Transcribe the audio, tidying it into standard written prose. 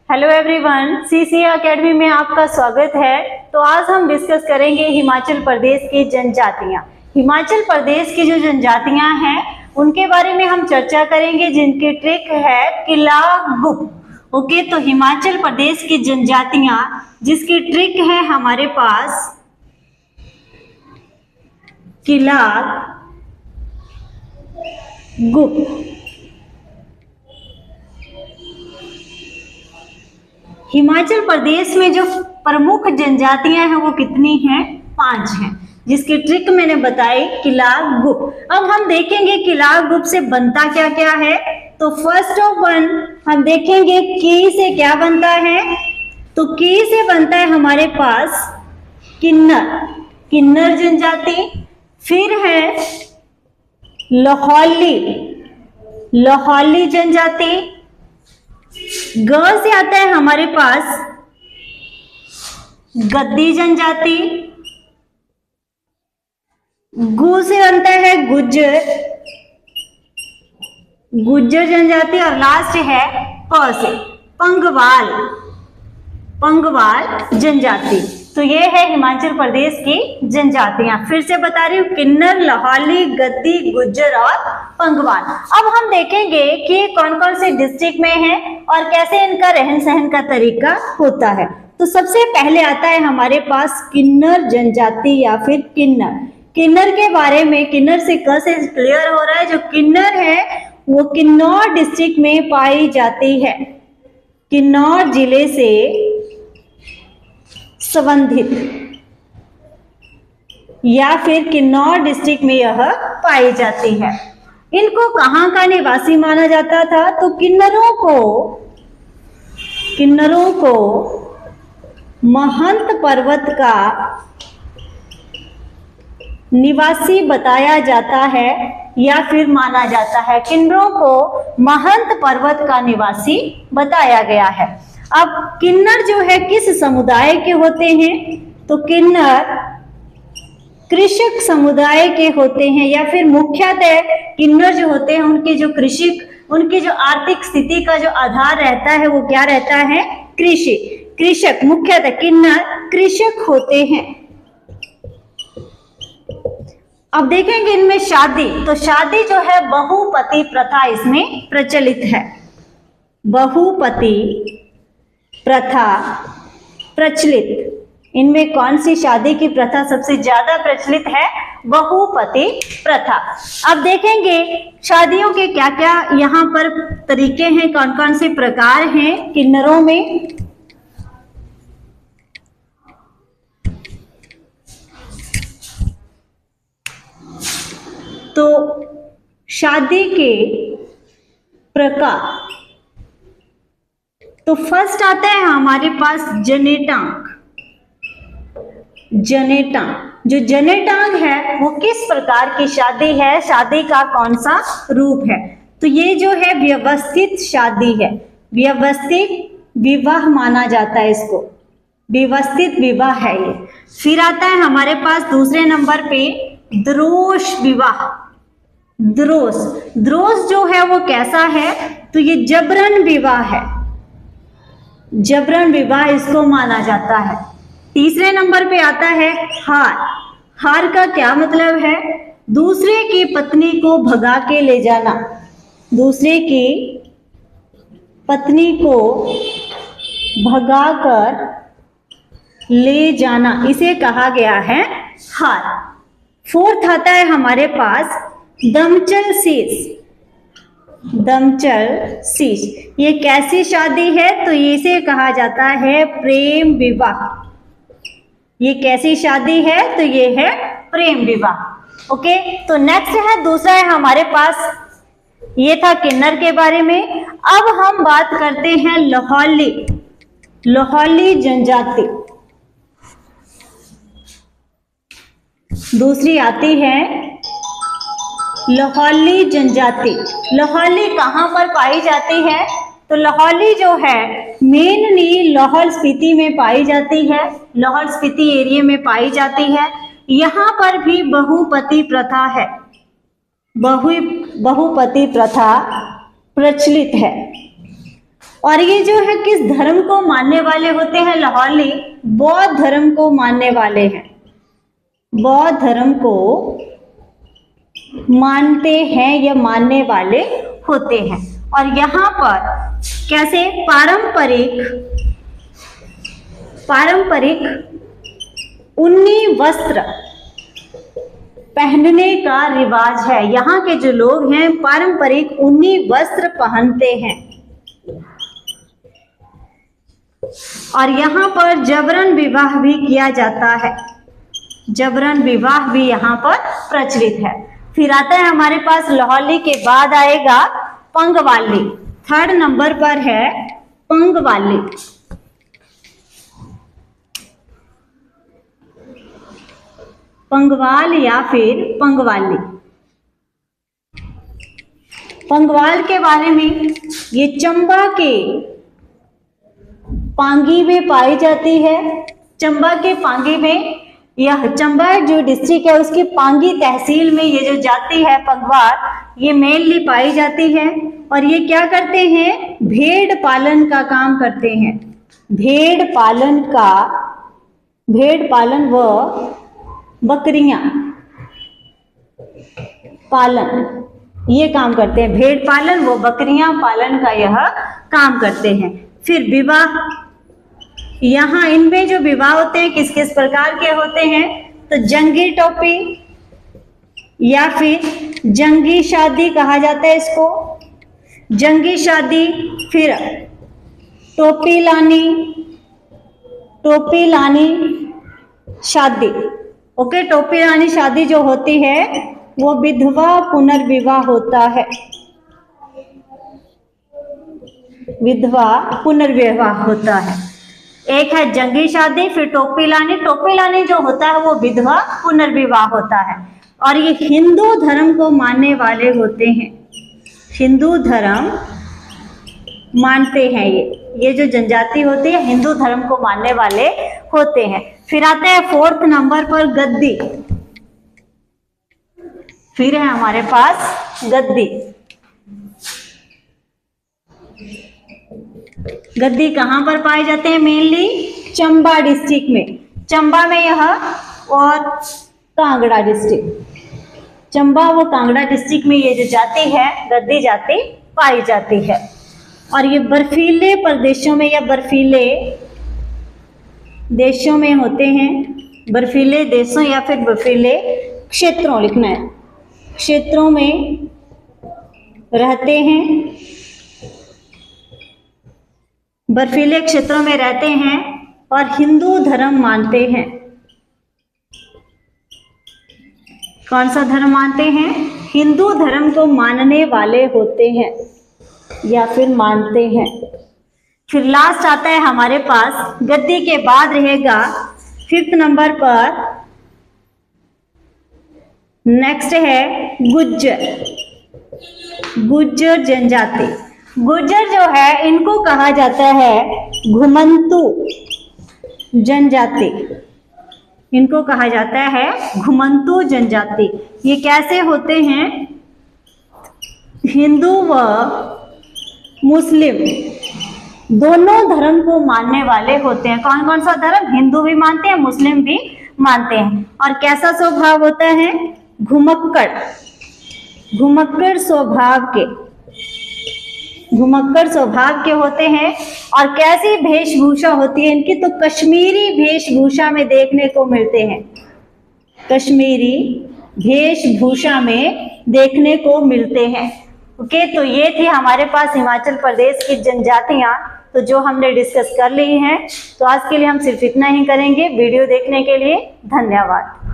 Hello everyone, CC academy में आपका स्वागत है। तो आज हम डिस्कस करेंगे हिमाचल प्रदेश की जनजातियां। हिमाचल प्रदेश की जो जनजातियां हैं उनके बारे में हम चर्चा करेंगे, जिनकी ट्रिक है किला गुप। ओके, तो हिमाचल प्रदेश की जनजातियां जिसकी ट्रिक है हमारे पास किला गुप। हिमाचल प्रदेश में जो प्रमुख जनजातियां हैं वो कितनी हैं? 5 हैं, जिसकी ट्रिक मैंने बताई किला गुप। अब हम देखेंगे किला गुप से बनता क्या क्या है। तो फर्स्ट ऑफ वन हम देखेंगे की से क्या बनता है। तो की से बनता है हमारे पास किन्नर जनजाति। फिर है लाहौली जनजाति। ग से आता है हमारे पास गद्दी जनजाति। गु से बनता है गुज्जर जनजाति। और लास्ट है प से पंगवाल जनजाति। तो ये है हिमाचल प्रदेश की जनजातियां। फिर से बता रही हूँ, किन्नर, लाहौली, गद्दी, गुज्जर और पंगवाल। अब हम देखेंगे कि ये कौन कौन से डिस्ट्रिक्ट में है और कैसे इनका रहन सहन का तरीका होता है। तो सबसे पहले आता है हमारे पास किन्नर जनजाति या फिर किन्नर के बारे में। किन्नर से क से क्लियर हो रहा है। जो किन्नर है वो किन्नौर डिस्ट्रिक्ट में पाई जाती है, किन्नौर जिले से संबंधित, या फिर किन्नौर डिस्ट्रिक्ट में यह पाई जाती है। इनको कहाँ का निवासी माना जाता था? तो किन्नरों को महंत पर्वत का निवासी बताया जाता है या फिर माना जाता है। किन्नरों को महंत पर्वत का निवासी बताया गया है। अब किन्नर जो है किस समुदाय के होते हैं? तो किन्नर कृषक समुदाय के होते हैं, या फिर मुख्यतः किन्नर जो होते हैं उनकी जो आर्थिक स्थिति का जो आधार रहता है वो क्या रहता है? कृषक। मुख्यतः किन्नर कृषक होते हैं। अब देखेंगे इनमें शादी। तो शादी जो है बहुपति प्रथा इसमें प्रचलित है। बहुपति प्रथा प्रचलित। इनमें कौन सी शादी की प्रथा सबसे ज्यादा प्रचलित है? बहुपति प्रथा। अब देखेंगे शादियों के क्या क्या यहाँ पर तरीके हैं, कौन कौन से प्रकार हैं किन्नरों में। तो शादी के प्रकार, तो फर्स्ट आता है हमारे पास जनेटांग। जो जनेटांग है वो किस प्रकार की शादी है? शादी का कौन सा रूप है? तो ये जो है व्यवस्थित शादी है, व्यवस्थित विवाह माना जाता है इसको, व्यवस्थित विवाह है ये। फिर आता है हमारे पास दूसरे नंबर पे द्रोश विवाह। द्रोश जो है वो कैसा है? तो ये जबरन विवाह है, जबरन विवाह इसको माना जाता है। तीसरे नंबर पे आता है हार का क्या मतलब है? दूसरे की पत्नी को भगा के ले जाना, दूसरे की पत्नी को भगाकर ले जाना, इसे कहा गया है हार। फोर्थ आता है हमारे पास दमचल शीश। ये कैसी शादी है? तो इसे कहा जाता है प्रेम विवाह। ये कैसी शादी है? तो ये है प्रेम विवाह। ओके, तो नेक्स्ट है दूसरा है हमारे पास, ये था किन्नर के बारे में। अब हम बात करते हैं लाहौली जनजाति। दूसरी आती है लाहौली जनजाति। लाहौली कहाँ पर पाई जाती है? तो लाहौली जो है मेनली लाहौल स्पीति में पाई जाती है, लाहौल स्पीति एरिया में पाई जाती है। यहाँ पर भी बहुपति प्रथा है, बहुपति प्रथा प्रचलित है। और ये जो है किस धर्म को मानने वाले होते हैं लाहौली? बौद्ध धर्म को मानने वाले हैं, बौद्ध धर्म को मानते हैं या मानने वाले होते हैं। और यहाँ पर कैसे पारंपरिक ऊनी वस्त्र पहनने का रिवाज है। यहाँ के जो लोग हैं पारंपरिक ऊनी वस्त्र पहनते हैं। और यहाँ पर जबरन विवाह भी किया जाता है, जबरन विवाह भी यहाँ पर प्रचलित है। फिर आता है हमारे पास लाहौली के बाद आएगा पंगवाली। 3rd नंबर पर है पंगवाली। पंगवाल या फिर पंगवाली। पंगवाल के बारे में, ये चंबा के पांगी में पाई जाती है। चंबा के पांगी में, यह चंबा जो डिस्ट्रिक्ट है उसकी पांगी तहसील में ये जो जाति है पंगवाल, ये मेनली पाई जाती है। और ये क्या करते हैं? भेड़ पालन का काम करते हैं। भेड़ पालन व बकरियां पालन, ये काम करते हैं। भेड़ पालन व बकरियां पालन का यह काम करते हैं। फिर विवाह, यहाँ इनमें जो विवाह होते हैं किस किस प्रकार के होते हैं? तो जंगी टोपी या फिर जंगी शादी कहा जाता है इसको, जंगी शादी। फिर टोपी लानी शादी। ओके, टोपी लानी शादी जो होती है वो विधवा पुनर्विवाह होता है, विधवा पुनर्विवाह होता है। एक है जंगी शादी, फिर टोपी लानी जो होता है वो विधवा पुनर्विवाह होता है। और ये हिंदू धर्म को मानने वाले होते हैं, हिंदू धर्म मानते हैं। ये जो जनजाति होती है हिंदू धर्म को मानने वाले होते हैं। फिर आते हैं 4th नंबर पर गद्दी। फिर है हमारे पास गद्दी। गद्दी कहाँ पर पाए जाते हैं? मेनली चंबा डिस्ट्रिक्ट में, चंबा में यह, और कांगड़ा डिस्ट्रिक्ट। चंबा व कांगड़ा डिस्ट्रिक्ट में ये जो जाति है गद्दी जाति पाई जाती है। और ये बर्फीले प्रदेशों में या बर्फीले देशों में होते हैं, बर्फीले देशों या फिर बर्फीले क्षेत्रों लिखना है, क्षेत्रों में रहते हैं, बर्फीले क्षेत्रों में रहते हैं और हिंदू धर्म मानते हैं। कौन सा धर्म मानते हैं? हिंदू धर्म को मानने वाले होते हैं या फिर मानते हैं। फिर लास्ट आता है हमारे पास, गद्दी के बाद रहेगा 5th नंबर पर, नेक्स्ट है गुज्जर। गुज्जर जनजाति। गुज्जर जो है इनको कहा जाता है घुमंतू जनजाति, इनको कहा जाता है घुमंतू जनजाति। ये कैसे होते हैं? हिंदू व मुस्लिम दोनों धर्म को मानने वाले होते हैं। कौन कौन सा धर्म? हिंदू भी मानते हैं, मुस्लिम भी मानते हैं। और कैसा स्वभाव होता है? घुमक्कड़, घुमक्कड़ स्वभाव के, घुमक्कड़ स्वभाव के होते हैं। और कैसी वेशभूषा होती है इनकी? तो कश्मीरी वेशभूषा में देखने को मिलते हैं, कश्मीरी वेशभूषा में देखने को मिलते हैं। ओके, तो ये थी हमारे पास हिमाचल प्रदेश की जनजातियां, तो जो हमने डिस्कस कर ली हैं। तो आज के लिए हम सिर्फ इतना ही करेंगे। वीडियो देखने के लिए धन्यवाद।